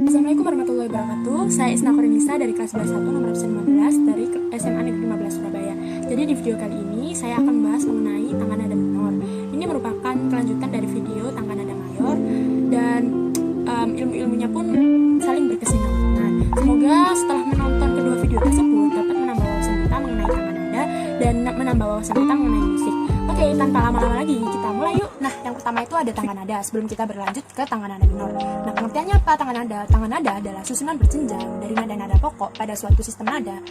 Assalamualaikum warahmatullahi wabarakatuh. Saya Isna Kurinisa dari kelas 21 nomor absen 15 dari SMA Negeri 15 Surabaya. Jadi di video kali ini saya akan membahas mengenai tangan nada minor. Ini merupakan kelanjutan dari video tangan nada mayor dan ilmu-ilmunya pun saling berkesinambungan. Semoga setelah menonton kedua video tersebut dapat menambah wawasan kita mengenai tangan nada dan menambah wawasan kita mengenai musik. Oke, tanpa lama-lama lagi kita mulai yuk. Nah, yang pertama itu ada tangan nada. Sebelum kita berlanjut ke tangan nada minor. Nah, pengertiannya apa tangan nada? Tangan nada adalah susunan berjenjang dari nada-nada pokok pada suatu sistem nada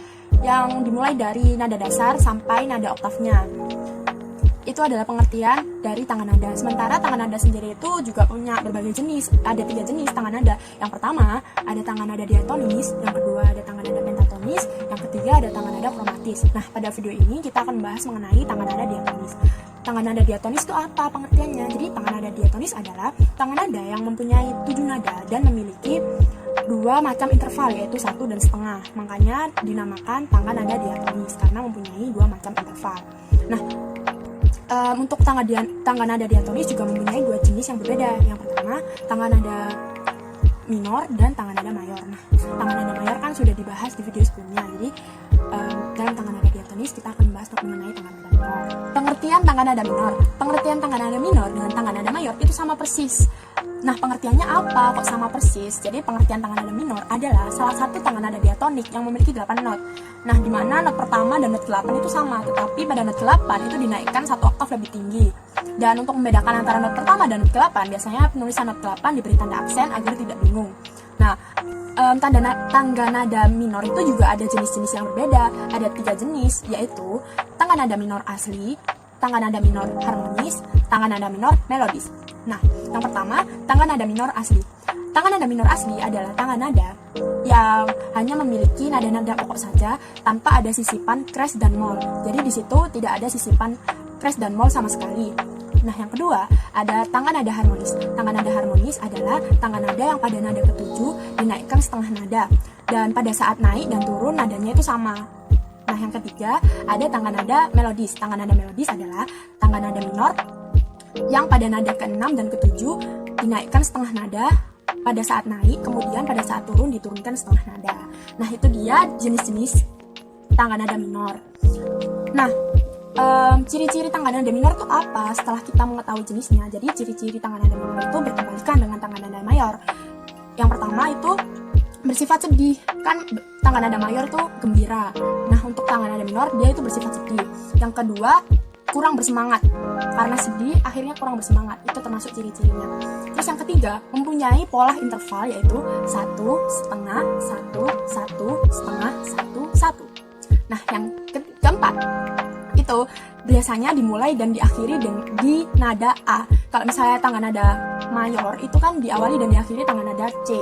yang dimulai dari nada dasar sampai nada oktavnya. Itu adalah pengertian dari tangan nada. Sementara tangan nada sendiri itu juga punya berbagai jenis. Ada 3 jenis tangan nada. Yang pertama ada tangan nada diatonis, yang kedua ada tangan nada pentatonis, yang ketiga ada tangan nada kromatis. Nah, pada video ini kita akan membahas mengenai tangan nada diatonis. Tangan nada diatonis itu apa pengertiannya? Jadi tangan nada diatonis adalah tangan nada yang mempunyai 7 nada dan memiliki 2 macam interval, yaitu 1 dan setengah. Makanya dinamakan tangan nada diatonis karena mempunyai 2 macam interval. Nah, untuk tangan nada diatonis juga mempunyai 2 jenis yang berbeda. Yang pertama, tangan nada minor dan tangan nada mayor. Nah, tangan nada mayor kan sudah dibahas di video sebelumnya. Jadi, dalam tangan nada diatonis kita akan membahas mengenai tangan nada minor. Pengertian tangan nada minor. Pengertian tangan nada minor dengan tangan nada mayor itu sama persis. Nah, pengertiannya apa kok sama persis? Jadi pengertian tangan nada minor adalah salah satu tangan nada diatonik yang memiliki 8 not. Nah, di mana not pertama dan not 8 itu sama, tetapi pada not 8 itu dinaikkan 1 oktav lebih tinggi. Dan untuk membedakan antara not pertama dan not 8, biasanya penulisan not 8 diberi tanda aksen agar tidak bingung. Nah, tangga nada minor itu juga ada jenis-jenis yang berbeda. Ada 3 jenis, yaitu tangan nada minor asli, tangan nada minor harmonis, tangan nada minor melodis. Nah, yang pertama, tangan nada minor asli. Tangan nada minor asli adalah tangan nada yang hanya memiliki nada-nada pokok saja tanpa ada sisipan crash dan mol. Jadi di situ tidak ada sisipan crash dan mol sama sekali. Nah, yang kedua, ada tangan nada harmonis. Tangan nada harmonis adalah tangan nada yang pada nada ke-7 dinaikkan setengah nada. Dan pada saat naik dan turun nadanya itu sama. Nah, yang ketiga, ada tangan nada melodis. Tangan nada melodis adalah tangan nada minor yang pada nada ke-6 dan ke-7 dinaikkan setengah nada pada saat naik, kemudian pada saat turun diturunkan setengah nada. Nah, itu dia jenis-jenis tangan nada minor. Nah, ciri-ciri tangan nada minor itu apa? Setelah kita mengetahui jenisnya, jadi ciri-ciri tangan nada minor itu berkebalikan dengan tangan nada mayor. Yang pertama itu bersifat sedih. Kan tangan nada mayor itu gembira. Nah, untuk tangan nada minor dia itu bersifat sedih. Yang kedua, kurang bersemangat. Karena sedih akhirnya kurang bersemangat. Itu termasuk ciri-cirinya. Terus yang ketiga, mempunyai pola interval yaitu 1, setengah, 1, 1, setengah, 1, 1. Nah, yang keempat itu biasanya dimulai dan diakhiri di nada A. Kalau misalnya tangan nada mayor itu kan diawali dan diakhiri tangan nada C.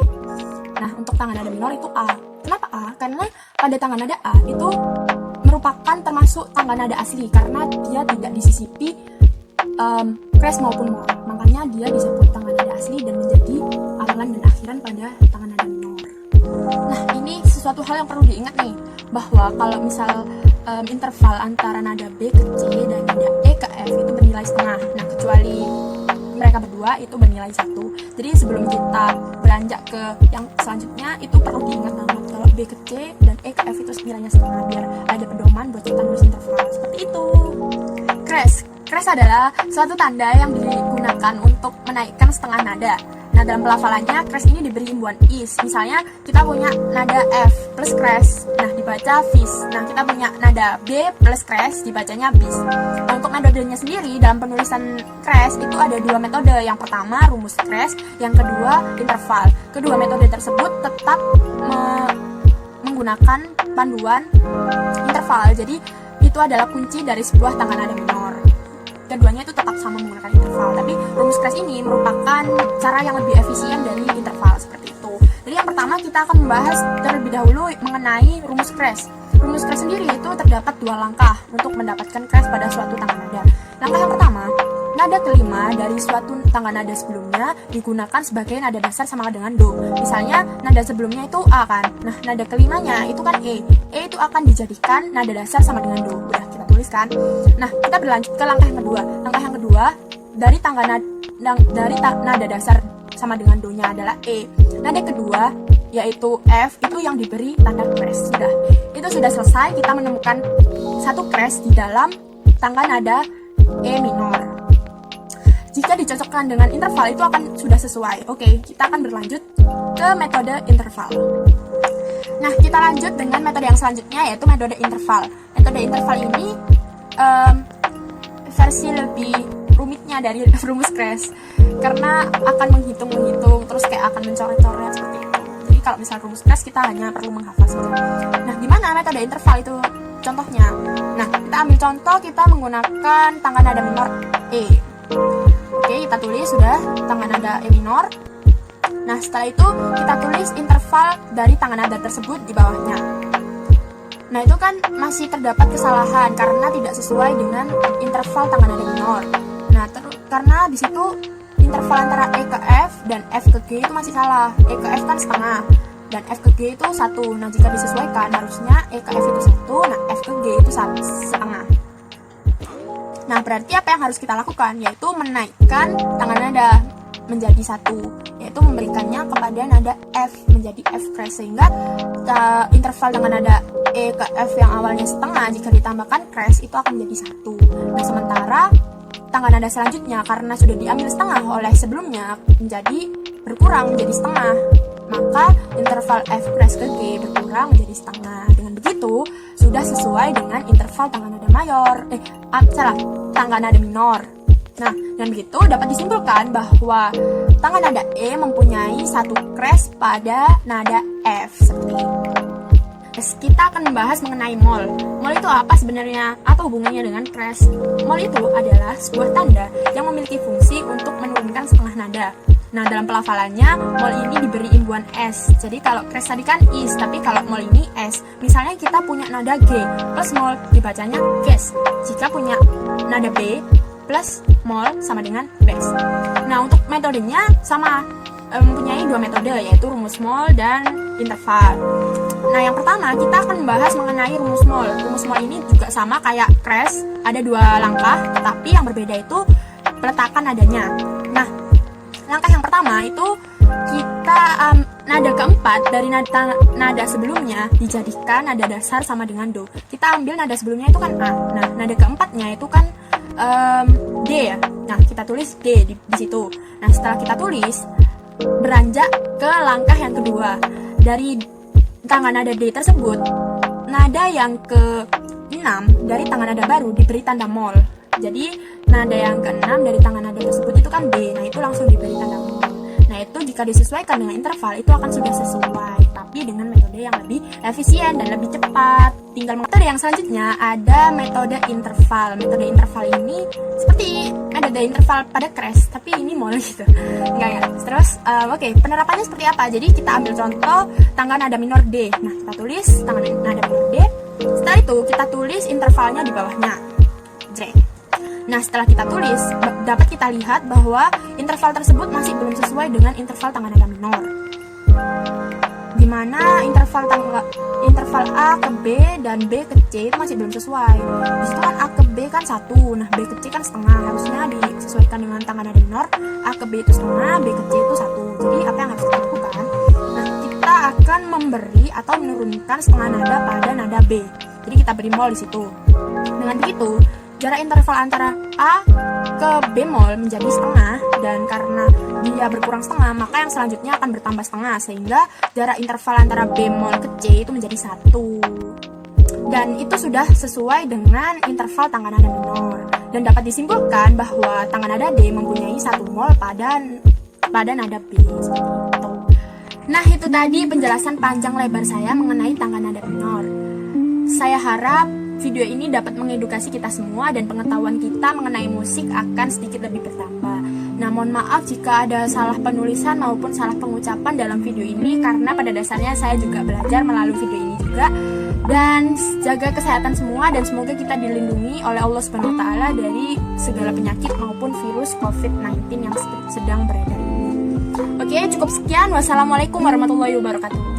Nah, untuk tangan nada minor itu A. Kenapa A? Karena pada tangan nada A itu merupakan termasuk tangan nada asli karena dia tidak disisipi crash maupun mol. Makanya dia disebut tangan nada asli dan menjadi awalan dan akhiran pada tangan nada minor. Nah, ini sesuatu hal yang perlu diingat nih, bahwa kalau misal interval antara nada B ke C dan nada E ke F itu bernilai setengah. Nah, kecuali mereka berdua itu bernilai 1. Jadi sebelum kita beranjak ke yang selanjutnya itu perlu diingat bahwa kalau B ke C dan E ke F itu nilainya setengah biar ada pedoman buat kita nulis interval. Seperti itu. Crash adalah suatu tanda yang digunakan untuk menaikkan setengah nada. Nah, dalam pelafalannya crash ini diberi imbuhan is. Misalnya kita punya nada F plus crash, nah dibaca vis. Nah, kita punya nada B plus crash, dibacanya bis. Nah, untuk metodenya sendiri dalam penulisan crash itu ada 2 metode. Yang pertama rumus crash, yang kedua interval. Kedua metode tersebut tetap menggunakan panduan interval. Jadi itu adalah kunci dari sebuah tangan nada minor. Keduanya itu tetap sama menggunakan interval, tapi rumus crash ini merupakan cara yang lebih efisien dari interval seperti itu. Jadi yang pertama kita akan membahas terlebih dahulu mengenai rumus crash. Rumus crash sendiri itu terdapat 2 langkah untuk mendapatkan crash pada suatu tangan nada. Langkah yang pertama, nada kelima dari suatu tangan nada sebelumnya digunakan sebagai nada dasar sama dengan do. Misalnya nada sebelumnya itu A kan, nah nada kelimanya itu kan E. E itu akan dijadikan nada dasar sama dengan do. Udah kita tuliskan. Nah, kita berlanjut ke langkah yang kedua. Langkah yang kedua dari nada dasar sama dengan do nya adalah E. Nada kedua yaitu F, itu yang diberi tanda crash. Itu sudah selesai, kita menemukan satu crash di dalam tangga nada E minor. Jika dicocokkan dengan interval itu akan sudah sesuai. Oke, kita akan berlanjut ke metode interval. Nah, kita lanjut dengan metode yang selanjutnya, yaitu metode interval. Metode interval ini versi lebih rumitnya dari rumus crash, karena akan menghitung terus kayak akan mencoret-coret seperti itu. Jadi kalau misal rumus crash kita hanya perlu menghafal saja. Nah, gimana metode interval itu contohnya? Nah, kita ambil contoh, kita menggunakan tangga nada minor E. Oke, kita tulis sudah tangga nada E minor. Nah, setelah itu kita tulis interval dari tangga nada tersebut di bawahnya. Nah, itu kan masih terdapat kesalahan karena tidak sesuai dengan interval tangga nada minor. Nah, karena di situ interval antara E ke F dan F ke G itu masih salah. E ke F kan setengah dan F ke G itu 1. Nah, jika disesuaikan harusnya E ke F itu 1, nah F ke G itu setengah. Nah, berarti apa yang harus kita lakukan? Yaitu menaikkan tangga nada menjadi 1, yaitu memberikannya kepada nada F menjadi F crash, sehingga interval tangga nada E ke F yang awalnya setengah jika ditambahkan crash itu akan menjadi 1. Nah, sementara tangga nada selanjutnya karena sudah diambil setengah oleh sebelumnya menjadi berkurang menjadi setengah, maka interval F crash ke G berkurang menjadi setengah. Dengan begitu sudah sesuai dengan interval tangga nada mayor, tangga nada minor. Nah, dengan begitu dapat disimpulkan bahwa tangga nada E mempunyai satu crash pada nada F seperti itu. Kita akan membahas mengenai mol. Mol itu apa sebenarnya? Apa hubungannya dengan crash? Mol itu adalah sebuah tanda yang memiliki fungsi untuk menurunkan setengah nada. Nah, dalam pelafalannya, mol ini diberi imbuhan S. Jadi kalau crash tadi kan is, tapi kalau mol ini S. Misalnya kita punya nada G plus mol, dibacanya ges. Jika punya nada B plus mol sama dengan bes. Nah, untuk metodenya sama, mempunyai dua metode, yaitu rumus mol dan interval. Nah, yang pertama kita akan membahas mengenai rumus mol. Rumus mol ini juga sama kayak crash, ada dua langkah, tetapi yang berbeda itu peletakan nadanya. Nah, langkah yang pertama itu kita nada keempat dari nada sebelumnya dijadikan nada dasar sama dengan do. Kita ambil nada sebelumnya itu kan A. Nah, nada keempatnya itu kan D ya. Nah, kita tulis D di situ. Nah, setelah kita tulis, beranjak ke langkah yang kedua. Dari tangga nada D tersebut, nada yang ke-6 dari tangga nada baru diberi tanda mol. Jadi nada yang ke-6 dari tangga nada tersebut itu kan D. Nah, itu langsung diberi tanda mol. Nah, itu jika disesuaikan dengan interval itu akan sudah sesuai, tapi dengan metode yang lebih efisien dan lebih cepat. Tinggal metode yang selanjutnya ada metode interval. Metode interval ini seperti metode interval pada crash, tapi ini mol gitu. Enggak ya. Terus oke, penerapannya seperti apa? Jadi kita ambil contoh tangga nada minor D. Nah, kita tulis tangga nada minor D. Setelah itu kita tulis intervalnya di bawahnya. Jreng. Nah, setelah kita tulis, dapat kita lihat bahwa interval tersebut masih belum sesuai dengan interval tangga nada minor. Dimana interval A ke B dan B ke C itu masih belum sesuai. Di situ kan A ke B kan 1, nah B ke C kan setengah. Harusnya disesuaikan dengan tangga nada minor. A ke B itu setengah, B ke C itu 1. Jadi apa yang harus kita lakukan? Nah, kita akan memberi atau menurunkan setengah nada pada nada B. Jadi kita beri mol di situ. Dengan begitu, jarak interval antara A ke bemol menjadi setengah, dan karena dia berkurang setengah maka yang selanjutnya akan bertambah setengah, sehingga jarak interval antara bemol ke C itu menjadi 1. Dan itu sudah sesuai dengan interval tangga nada minor, dan dapat disimpulkan bahwa tangga nada D mempunyai 1 mol pada nada B seperti itu. Nah, itu tadi penjelasan panjang lebar saya mengenai tangga nada minor. Saya harap video ini dapat mengedukasi kita semua dan pengetahuan kita mengenai musik akan sedikit lebih bertambah. Nah, mohon maaf jika ada salah penulisan maupun salah pengucapan dalam video ini, karena pada dasarnya saya juga belajar melalui video ini juga. Dan jaga kesehatan semua, dan semoga kita dilindungi oleh Allah Subhanahu wa Ta'ala dari segala penyakit maupun virus COVID-19 yang sedang beredar ini. Oke, cukup sekian. Wassalamualaikum warahmatullahi wabarakatuh.